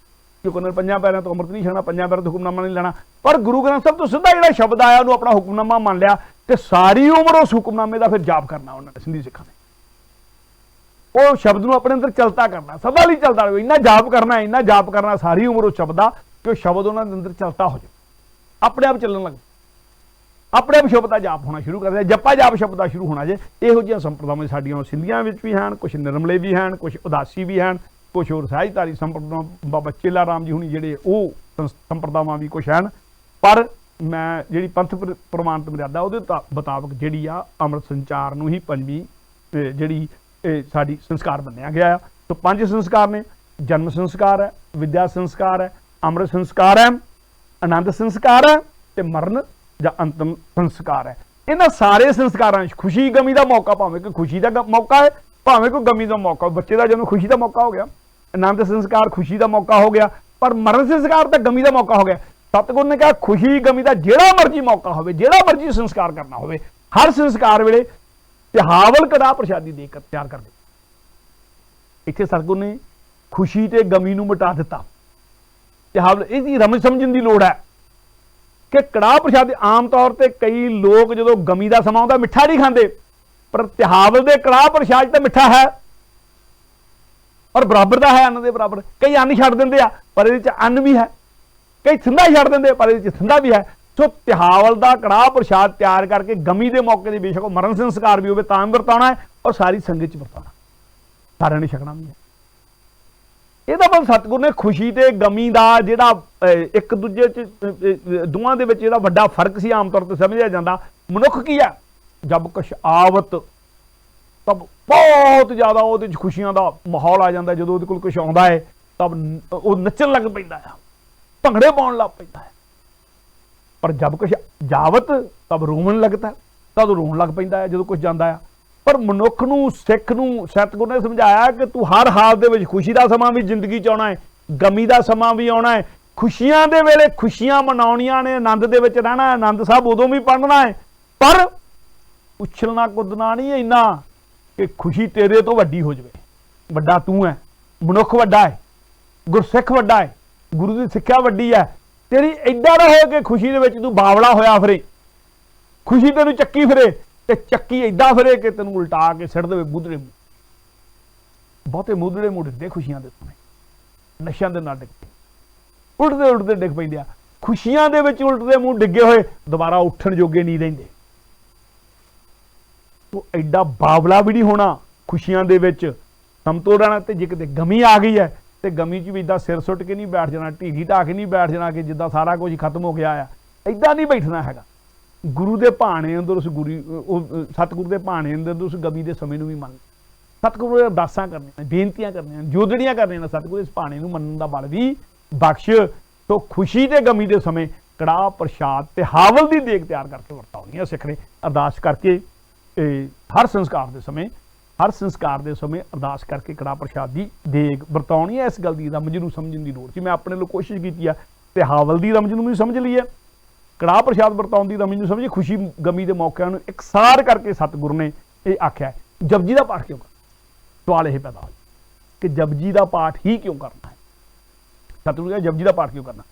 Speaker 1: ਕਿਉਂਕਿ ਪੰਜਾਂ ਪੈਰਿਆਂ ਤੋਂ ਅੰਮ੍ਰਿਤ ਨਹੀਂ ਛਕਣਾ, ਪੰਜਾਂ ਪੈਰਿਆਂ ਤੋਂ ਹੁਕਮਨਾਮਾ ਨਹੀਂ ਲੈਣਾ। ਪਰ ਗੁਰੂ ਗ੍ਰੰਥ ਸਾਹਿਬ ਤੋਂ ਸਿੱਧਾ ਜਿਹੜਾ ਸ਼ਬਦ ਆਇਆ ਉਹਨੂੰ ਆਪਣਾ ਹੁਕਮਨਾਮਾ ਮੰਨ ਲਿਆ ਤੇ ਸਾਰੀ ਉਮਰ ਉਸ ਹੁਕਮਨਾਮੇ ਦਾ ਫਿਰ ਜਾਪ ਕਰਨਾ ਉਹਨਾਂ ਨੇ, ਸਿੰਧੀ ਸਿੱਖਾਂ ਨੇ। ਉਹ ਸ਼ਬਦ ਨੂੰ ਆਪਣੇ ਅੰਦਰ ਚਲਤਾ ਕਰਨਾ, ਸਦਾ ਲਈ ਚੱਲਦਾ ਰਹੇ। ਇੰਨਾ ਜਾਪ ਕਰਨਾ ਸਾਰੀ ਉਮਰ ਉਸ ਸ਼ਬਦ ਦਾ, ਕਿ ਉਹ ਸ਼ਬਦ ਉਹਨਾਂ ਦੇ ਅੰਦਰ ਚਲਤਾ ਹੋ ਜਾਵੇ, ਆਪਣੇ ਆਪ ਚੱਲਣ ਲੱਗ, ਆਪਣੇ ਆਪ ਸ਼ਬਦ ਦਾ ਜਾਪ ਹੋਣਾ ਸ਼ੁਰੂ ਕਰ ਦਿਆ, ਜਪਾ ਜਾਪ ਸ਼ਬਦ ਦਾ ਸ਼ੁਰੂ ਹੋਣਾ ਜੇ। ਇਹੋ ਜਿਹੀਆਂ ਸੰਪਰਦਾਵਾਂ ਸਾਡੀਆਂ ਸਿੰਧੀਆਂ ਵਿੱਚ ਵੀ ਹਨ, ਕੁਝ ਨਿਰਮਲੇ ਵੀ ਹਨ, ਕੁਝ ਉਦਾਸੀ ਵੀ ਹਨ, ਕੁਝ ਹੋਰ ਸਹਿਜਧਾਰੀ ਸੰਪਰਦਾਵਾਂ, ਬਾਬਾ ਚੇਲਾ ਰਾਮ ਜੀ ਹੁਣੀ ਜਿਹੜੇ ਉਹ ਸੰਪਰਦਾਵਾਂ ਵੀ ਕੁਝ ਹਨ। ਪਰ ਮੈਂ ਜਿਹੜੀ ਪੰਥ ਪ੍ਰਮਾਣਿਤ ਮਰਿਆਦਾ ਉਹਦੇ ਮੁਤਾਬਕ ਜਿਹੜੀ ਆ ਅੰਮ੍ਰਿਤ ਸੰਚਾਰ ਨੂੰ ਹੀ ਪੰਜਵੀਂ ਜਿਹੜੀ ਸਾਡੀ ਸੰਸਕਾਰ ਮੰਨਿਆ ਗਿਆ ਆ। ਤਾਂ ਪੰਜ ਸੰਸਕਾਰ ਨੇ, ਜਨਮ ਸੰਸਕਾਰ ਹੈ, ਵਿਦਿਆ ਸੰਸਕਾਰ ਹੈ, ਅੰਮ੍ਰਿਤ ਸੰਸਕਾਰ ਹੈ, ਆਨੰਦ ਸੰਸਕਾਰ ਹੈ ਤੇ ਮਰਨ ਜਾਂ ਅੰਤਮ ਸੰਸਕਾਰ ਹੈ। ਇਹਨਾਂ ਸਾਰੇ ਸੰਸਕਾਰਾਂ 'ਚ ਖੁਸ਼ੀ ਗਮੀ ਦਾ ਮੌਕਾ, ਭਾਵੇਂ ਕੋਈ ਖੁਸ਼ੀ ਦਾ ਮੌਕਾ ਹੈ, ਭਾਵੇਂ ਕੋਈ ਗਮੀ ਦਾ ਮੌਕਾ। ਬੱਚੇ ਦਾ ਜਨਮ ਖੁਸ਼ੀ ਦਾ ਮੌਕਾ ਹੋ ਗਿਆ, ਆਨੰਦ ਸੰਸਕਾਰ ਖੁਸ਼ੀ ਦਾ ਮੌਕਾ ਹੋ ਗਿਆ, ਪਰ ਮਰਨ ਸੰਸਕਾਰ ਤਾਂ ਗਮੀ ਦਾ ਮੌਕਾ ਹੋ ਗਿਆ। ਸਤਿਗੁਰ ਨੇ ਕਿਹਾ ਖੁਸ਼ੀ ਗਮੀ ਦਾ ਜਿਹੜਾ ਮਰਜ਼ੀ ਮੌਕਾ ਹੋਵੇ, ਜਿਹੜਾ ਮਰਜ਼ੀ ਸੰਸਕਾਰ ਕਰਨਾ ਹੋਵੇ, ਹਰ ਸੰਸਕਾਰ ਵੇਲੇ ਤਿਹਾਵਲ ਕੜਾਹ ਪ੍ਰਸ਼ਾਦੀ ਦੇ ਕੇ ਤਿਆਰ ਕਰਦੇ। ਇੱਥੇ ਸਤਿਗੁਰ ਨੇ ਖੁਸ਼ੀ ਤੇ ਗਮੀ ਨੂੰ ਮਿਟਾ ਦਿੱਤਾ। ਤਿਹਾਵਲ ਇਹਦੀ ਰਮਜ ਸਮਝਣ ਦੀ ਲੋੜ ਹੈ ਕਿ ਕੜਾਹ ਪ੍ਰਸ਼ਾਦ ਆਮ ਤੌਰ ਤੇ ਕਈ ਲੋਕ ਜਦੋਂ ਗਮੀ ਦਾ ਸਮਾਂ ਆਉਂਦਾ ਮਿੱਠਾ ਨਹੀਂ ਖਾਂਦੇ, ਪਰ ਤਿਹਾਵਲ ਦੇ ਕੜਾਹ ਪ੍ਰਸ਼ਾਦ ਤਾਂ ਮਿੱਠਾ ਹੈ ਔਰ ਬਰਾਬਰ ਦਾ ਹੈ, ਅੰਨ ਦੇ ਬਰਾਬਰ। ਕਈ ਅੰਨ ਛੱਡ ਦਿੰਦੇ ਆ ਪਰ ਇਹਦੇ 'ਚ ਅੰਨ ਵੀ ਹੈ, ਕਈ ਥਿੰਦਾ ਛੱਡ ਦਿੰਦੇ ਪਰ ਇਹਦੇ 'ਚ ਥਿੰਦਾ ਵੀ ਹੈ। ਸੋ ਤਿਹਾਵਲ ਦਾ ਕੜਾਹ ਪ੍ਰਸ਼ਾਦ ਤਿਆਰ ਕਰਕੇ ਗਮੀ ਦੇ ਮੌਕੇ ਦੇ ਬੇਸ਼ੱਕ ਮਰਨ ਸੰਸਕਾਰ ਵੀ ਹੋਵੇ ਤਾਂ ਵਰਤਾਉਣਾ ਹੈ ਔਰ ਸਾਰੀ ਸੰਗਤ 'ਚ ਵਰਤਾਉਣਾ, ਸਾਰਿਆਂ ਨੇ ਛਕਣਾ ਵੀ ਹੈ। ਇਹਦਾ ਮਤਲਬ ਸਤਿਗੁਰ ਨੇ ਖੁਸ਼ੀ ਤੇ ਗਮੀ ਦਾ ਜਿਹੜਾ ਇੱਕ ਦੂਜੇ 'ਚ ਦੋਵਾਂ ਦੇ ਵਿੱਚ ਜਿਹੜਾ ਵੱਡਾ ਫਰਕ ਸੀ ਆਮ ਤੌਰ ਤੇ ਸਮਝਿਆ ਜਾਂਦਾ। ਮਨੁੱਖ ਕੀ ਹੈ, ਜਦ ਕੁਛ ਆਵਤ ਤਬ ਬਹੁਤ ਜ਼ਿਆਦਾ ਉਹਦੇ 'ਚ ਖੁਸ਼ੀਆਂ ਦਾ ਮਾਹੌਲ ਆ ਜਾਂਦਾ। ਜਦੋਂ ਉਹਦੇ ਕੋਲ ਕੁਛ ਆਉਂਦਾ ਹੈ ਤਬ ਉਹ ਨੱਚਣ ਲੱਗ ਪੈਂਦਾ ਆ, ਭੰਗੜੇ ਪਾਉਣ ਲੱਗ ਪੈਂਦਾ ਹੈ। ਪਰ ਜਦ ਕੁਛ ਜਾਵਤ ਤਬ ਰੋਣ ਲੱਗਦਾ, ਤਦ ਰੋਣ ਲੱਗ ਪੈਂਦਾ ਹੈ ਜਦੋਂ ਕੁਛ ਜਾਂਦਾ ਆ। ਪਰ ਮਨੁੱਖ ਨੂੰ, ਸਿੱਖ ਨੂੰ ਸਤਿਗੁਰ ਨੇ ਸਮਝਾਇਆ ਕਿ ਤੂੰ ਹਰ ਹਾਲ ਦੇ ਵਿੱਚ ਖੁਸ਼ੀ ਦਾ ਸਮਾਂ ਵੀ ਜ਼ਿੰਦਗੀ 'ਚ ਆਉਣਾ ਹੈ, ਗਮੀ ਦਾ ਸਮਾਂ ਵੀ ਆਉਣਾ ਹੈ। ਖੁਸ਼ੀਆਂ ਦੇ ਵੇਲੇ ਖੁਸ਼ੀਆਂ ਮਨਾਉਣੀਆਂ ਨੇ, ਆਨੰਦ ਦੇ ਵਿੱਚ ਰਹਿਣਾ, ਆਨੰਦ ਸਾਹਿਬ ਉਦੋਂ ਵੀ ਪੜ੍ਹਨਾ ਹੈ, ਪਰ ਉਛਲਣਾ ਕੁੱਦਣਾ ਨਹੀਂ ਇੰਨਾ ਕਿ ਖੁਸ਼ੀ ਤੇਰੇ ਤੋਂ ਵੱਡੀ ਹੋ ਜਾਵੇ। ਵੱਡਾ ਤੂੰ ਹੈ, ਮਨੁੱਖ ਵੱਡਾ ਹੈ, ਗੁਰਸਿੱਖ ਵੱਡਾ ਹੈ, ਗੁਰੂ ਦੀ ਸਿੱਖਿਆ ਵੱਡੀ ਹੈ। ਤੇਰੀ ਏਦਾਂ ਨਾ ਹੋਏ ਕਿ ਖੁਸ਼ੀ ਦੇ ਵਿੱਚ ਤੂੰ ਬਾਵਲਾ ਹੋਇਆ ਫਿਰੇ, ਖੁਸ਼ੀ ਤੈਨੂੰ ਚੱਕੀ ਫਿਰੇ ਤੇ ਚੱਕੀ ਏਦਾਂ ਫਿਰੇ ਕਿ ਤੈਨੂੰ ਉਲਟਾ ਕੇ ਸਿੱਟ ਦੇਵੇ ਮੁੱਧੜੇ ਮੂੰਹ। ਬਹੁਤੇ ਮੁੱਧੜੇ ਮੂੰਹ ਡਿੱਗਦੇ ਖੁਸ਼ੀਆਂ ਦੇ ਸਮੇਂ, ਨਸ਼ਿਆਂ ਦੇ ਨਾਲ ਡਿੱਗਦੇ, ਉਲਟਦੇ ਡਿੱਗ ਪੈਂਦੇ ਆ। ਖੁਸ਼ੀਆਂ ਦੇ ਵਿੱਚ ਉਲਟਦੇ ਮੂੰਹ ਡਿੱਗੇ ਹੋਏ ਦੁਬਾਰਾ ਉੱਠਣ ਜੋਗੇ ਨਹੀਂ ਰਹਿੰਦੇ। ਤੋ ਐਡਾ ਬਾਵਲਾ ਵੀ ਨਹੀਂ ਹੋਣਾ ਖੁਸ਼ੀਆਂ ਦੇ ਵਿੱਚ, ਸਮਤੋਲ ਰਹਿਣਾ। ਤੇ ਜੇ ਕਿਤੇ ਗਮੀ ਆ ਗਈ ਹੈ ਤੇ ਗਮੀ 'ਚ ਵੀ ਇਦਾਂ सिर सुट के नहीं बैठ जाना, ढीगी ढा के नहीं बैठ जाना कि जिद्दां सारा कुछ खत्म हो गया आ। इदां नहीं बैठना हैगा। गुरु के भाणे अंदर उस सतगुरु के भाणे अंदर उस गमी के समय भी मन सतगुरु ने अरदासां करनियां, बेनतियां करनियां, जोदड़ियां करनियां, सतगुरु इस भाणे नूं मनण दा बल भी बख्श। तो खुशी ते गमी के समय कड़ाह प्रशाद ते हावल की देग तैयार करके वरताउणी सिख ने अरदास करके हर संस्कार के समय अरदास करके कड़ाह प्रशाद की देग वरताउणी है। इस गल की रमज नूं समझण दी लोड़ सी। मैं अपने लिए कोशिश की है ते हावल की रमज नूं भी समझ ली है, कड़ाह प्रशाद वरताउण की रमज नूं समझी। खुशी गमी के मौकों नूं इकसार करके सतगुरु ने यह आख्या है। जपजी का पाठ क्यों करना? सवाल यह पैदा हो कि जपजी का पाठ ही क्यों करना है? सतगुरु ने जपजी का पाठ क्यों करना?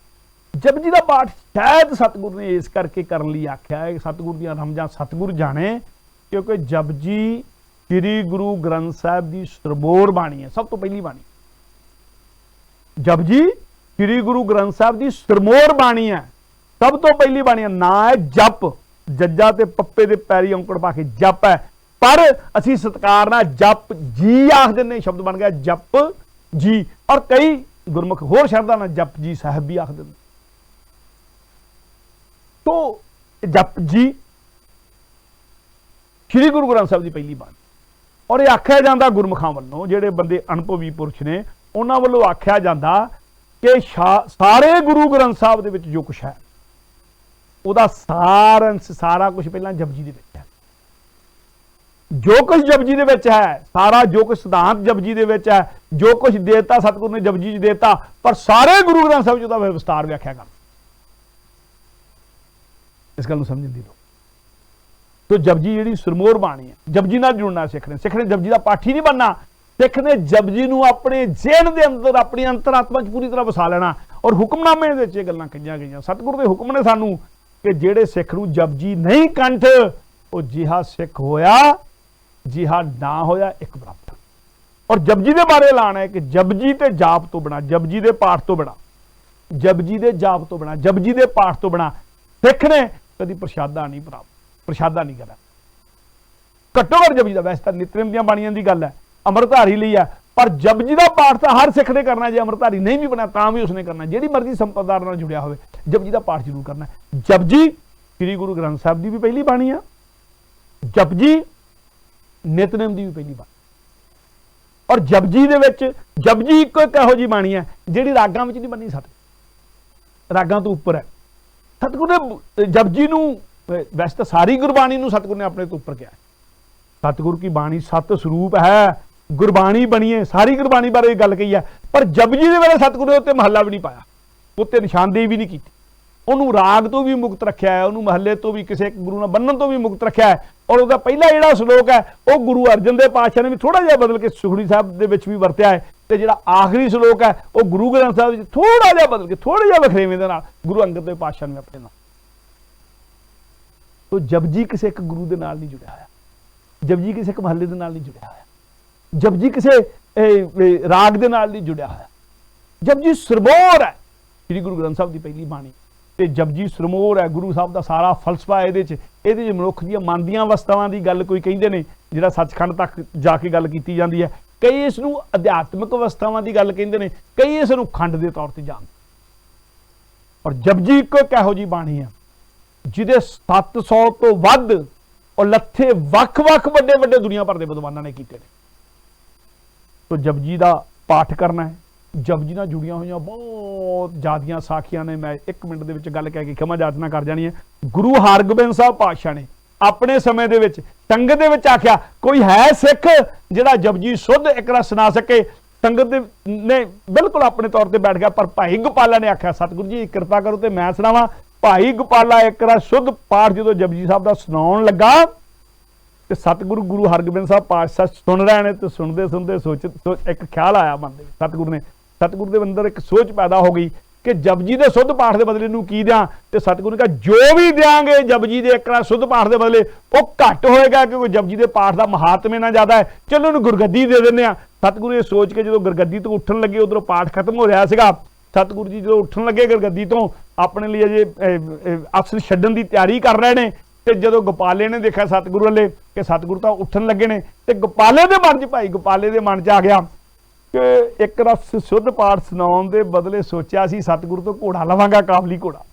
Speaker 1: जपजी का पाठ शायद सतगुरु ने इस करके करने लिए आख्या है। सतगुरु दी रमजां सतगुरु जाने, क्योंकि जपजी श्री गुरु ग्रंथ साहिब की सरबोर बाणी है, सब तो पहली बाणी। जपजी श्री गुरु ग्रंथ साहिब की सरमोर बाणी है, सब तो पहली बाणी है। ना है जप, जज्जा ते पप्पे दे पैरी औंकड़ पा के जप है, पर असी सत्कार नाल जप जी आख दिंदे, शब्द बन गया जप जी। और कई गुरमुख होर शब्दां नाल जप जी साहिब भी आख दिंदे। तो जप जी श्री गुरु ग्रंथ साहिब की पहली बाणी, और यह आख्या जाता गुरमुखां वल्लों, जिहड़े बंदे अनुभवी पुरुष ने उन्हां वल्लों आख्या जाता कि सारे गुरु ग्रंथ साहिब दे विच जो कुछ है ਉਹਦਾ ਸਾਰ अंश सारा कुछ पहला जपजी ਦੇ ਵਿੱਚ है। जो कुछ जपजी ਦੇ ਵਿੱਚ है, सारा जो कुछ सिद्धांत जपजी ਦੇ ਵਿੱਚ है, जो कुछ देता सतगुरु ने जपजी च देता, पर सारे गुरु ग्रंथ साहिब ਉਹਦਾ विस्तार व्याख्या कर। इस गल समझ दी लो। तो जपजी जी सुरमोर बाणी है, जपजी नाल जुड़ना सिख ने जपजी का पाठी नहीं बनना। सिख ने जपजी नूं अपने जेहन दे अंदर, अपनी अंतरात्मा च पूरी तरह वसा लेना। और हुक्मनामे दे विच गल्लां कहियां गईयां, सतगुरु के हुक्म ने सानू कि जेड़े सिख नूं जपजी नहीं कंठ, वो जिहा सिख होया जिहा ना होया एक बराबर। और जपजी के बारे ऐलान है कि जपजी ते जाप तो बिना, जपजी के पाठ तो बिना, जपजी के जाप तो बिना, जपजी के पाठ तो बिना सिख ने कभी प्रशादा नहीं प्राप्त, प्रशादा नहीं करा। घट्टो घट जपजी का, वैसे तो नितनेम दी बाणियां दी गल है, अमृतधारी लई है, पर जपजी का पाठ तो हर सिख ने करना। जो अमृतधारी नहीं भी बना तां भी उसने करना, जिहड़ी मर्जी संप्रदाय नाल जुड़िया होवे, जपजी का पाठ जरूर करना। जपजी श्री गुरु ग्रंथ साहिब की भी पहली बाणी है, जपजी नितनेम की भी पहली बाणी। और जपजी दे विच जपजी इको एक इहो जी बाणी है जिहड़ी रागां विच नहीं बनी सकदी, रागां तो उपर है। सतगुरु ने जपजी नूं, वैसे तो सारी गुरबाणी नूं सतगुरु ने अपने तो उपर किया है। सतगुरु की बाणी सत स्वरूप है, गुरबाणी बनी है, सारी गुरबाणी बारे गल कही है। पर जपजी दे वेले सतगुरु ने उत्ते महला भी नहीं पाया, उत्ते निशानदेही भी नहीं की। उन्होंने राग तो भी मुक्त रखा है, उन्होंने महले तो भी किसी गुरु ने बन्नण तो भी मुक्त रखा है। और उसका पहला जिहड़ा श्लोक है वो गुरु अर्जन देव पातशाह ने भी थोड़ा जिहा बदल के सुखमनी साहिब दे विच भी वरत्या है, ते जिहड़ा आखिरी श्लोक है वो गुरु ग्रंथ साहिब विच थोड़ा जिहा बदल के, थोड़ा जिहा वखरेवें दे नाल गुरु अंगद देव पातशाह ने अपने नाल। तो जपजी किसी एक गुरु दे नाल नहीं जुड़िया होया, जपजी किसी एक महले दे नाल नहीं जुड़िया होया, जपजी किसी राग दे नाल नहीं जुड़िया होया। जपजी सरबोर है, श्री गुरु ग्रंथ साहिब की पहली बाणी। ते जपजी सरमोर है, गुरु साहब का सारा फलसफा ये मनुख दी मन दी अवस्थावां की गल कोई कहिंदे ने, जिहड़ा सचखंड तक जाके गल की जाती है। कई इस नूं अध्यात्मिक अवस्थावां की गल कहिंदे ने, कई इस नूं खंड के तौर पर जानदे। और जपजी इको एक इहो जी बाणी है जिहदे 700 तो वध और लथे वख-वख वड्डे-वड्डे दुनिया भर के विद्वानां ने कीते ने। तो जपजी का पाठ करना है। जपजी नाल जुड़िया हुई बहुत ज़्यादा साखियां ने, मैं 1 मिनट दे विच गल कह के क्षमा याचना कर जानी है। गुरु हरगोबिंद साहब पातशाह ने अपने समय दे विच संगत दे विच आख्या, कोई है सिख जिहड़ा जपजी शुद्ध एक बार सुना सके। संगत ने बिल्कुल अपने तौर पर बैठ गया, पर भाई गोपाला ने आख्या, सतगुरु जी कृपा करो तो मैं सुनावा। भाई गोपाला एक बार शुद्ध पाठ जो जपजी साहब का सुनाउण लगा, तो सतगुरु गुरु हरगोबिंद साहब पातशाह सुन रहे हैं। तो सुनते सुनते एक ख्याल आया मन में, सतगुरु के अंदर एक सोच पैदा हो गई कि जपजी के शुद्ध पाठ के बदले नूं की दियां। ते सतगुरु ने कहा जो भी देंगे जपजी के एक शुद्ध पाठ के बदले वो घट होएगा, क्योंकि जपजी के पाठ का महात्म इन्ना ज्यादा है, चलो उन्हें गुरगद्दी दे देने आ। सतगुरु ये सोच के जो गुरगद्दी तो उठन लगे, उधरों पाठ खत्म हो रहा सीगा। सतगुरु जी जो उठन लगे गुरगद्दी तो अपने लिए अजे अफसर छड्डण की तैयारी कर रहे हैं। तो जो गोपाले ने देखा सतगुरु वाले कि सतगुरु तो उठन लगे ने, तो गोपाले के मन च, भाई गोपाले के मन च आ गया ਕਿ ਇੱਕ ਰਸ ਸ਼ੁੱਧ ਪਾਠ ਸੁਣਾਉਣ ਦੇ ਬਦਲੇ ਸੋਚਿਆ ਸੀ ਸਤਿਗੁਰੂ ਤੋਂ ਘੋੜਾ ਲਵਾਂਗਾ, ਕਾਬਲੀ ਘੋੜਾ।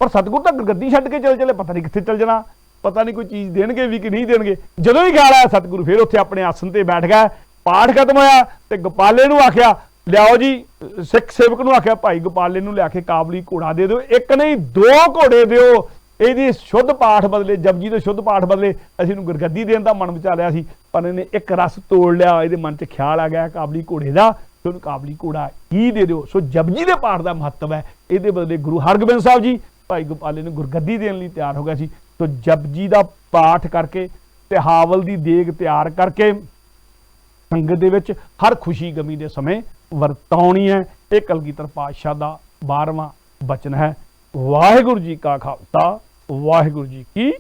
Speaker 1: ਪਰ ਸਤਿਗੁਰੂ ਤਾਂ ਗੱਦੀ ਛੱਡ ਕੇ ਚਲੇ, ਪਤਾ ਨਹੀਂ ਕਿੱਥੇ ਚੱਲ ਜਾਣਾ, ਪਤਾ ਨਹੀਂ ਕੋਈ ਚੀਜ਼ ਦੇਣਗੇ ਵੀ ਕਿ ਨਹੀਂ ਦੇਣਗੇ। ਜਦੋਂ ਵੀ ਖਿਆਲ ਆਇਆ ਸਤਿਗੁਰੂ ਫਿਰ ਉੱਥੇ ਆਪਣੇ ਆਸਣ ਤੇ ਬੈਠ ਗਿਆ। ਪਾਠ ਖਤਮ ਹੋਇਆ ਤੇ ਗੋਪਾਲੇ ਨੂੰ ਆਖਿਆ ਲਿਆਓ ਜੀ, ਸਿੱਖ ਸੇਵਕ ਨੂੰ ਆਖਿਆ ਭਾਈ ਗੋਪਾਲੇ ਨੂੰ ਲਿਆ ਕੇ ਕਾਬਲੀ ਘੋੜਾ ਦੇ ਦਿਓ, ਇੱਕ ਨਹੀਂ 2 ਘੋੜੇ ਦਿਓ। ਇਹਦੀ ਸ਼ੁੱਧ ਪਾਠ ਬਦਲੇ, ਜਪਜੀ ਦੇ ਸ਼ੁੱਧ ਪਾਠ ਬਦਲੇ ਅਸੀਂ ਨੂੰ ਗੁਰਗੱਦੀ ਦੇਣ ਦਾ ਮਨ ਵਿਚਾਰਿਆ ਸੀ, ਪਰ ਇਹਨੇ ਇੱਕ ਰਸ ਤੋੜ ਲਿਆ। ਇਹਦੇ ਮਨ 'ਚ ਖਿਆਲ ਆ ਗਿਆ ਕਾਬਲੀ ਘੋੜੇ ਦਾ, ਤੇ ਉਹਨੂੰ ਕਾਬਲੀ ਘੋੜਾ ਹੀ ਦੇ ਦਿਓ। ਸੋ ਜਪਜੀ ਦੇ ਪਾਠ ਦਾ ਮਹੱਤਵ ਹੈ। ਇਹਦੇ ਬਦਲੇ ਗੁਰੂ ਹਰਗੋਬਿੰਦ ਸਾਹਿਬ ਜੀ ਭਾਈ ਗੋਪਾਲੇ ਨੂੰ ਗੁਰਗੱਦੀ ਦੇਣ ਲਈ ਤਿਆਰ ਹੋ ਗਿਆ ਸੀ। ਸੋ ਜਪਜੀ ਦਾ ਪਾਠ ਕਰਕੇ ਤੇ ਹਾਵਲ ਦੀ ਦੇਗ ਤਿਆਰ ਕਰਕੇ ਸੰਗਤ ਦੇ ਵਿੱਚ ਹਰ ਖੁਸ਼ੀ ਗਮੀ ਦੇ ਸਮੇਂ ਵਰਤਾਉਣੀ ਹੈ। ਇਹ ਕਲਗੀਧਰ ਪਾਤਸ਼ਾਹ ਦਾ 12ਵਾਂ ਬਚਨ ਹੈ। ਵਾਹਿਗੁਰੂ ਜੀ ਕਾ ਖਾਲਸਾ, ਵਾਹਿਗੁਰੂ ਜੀ ਕੀ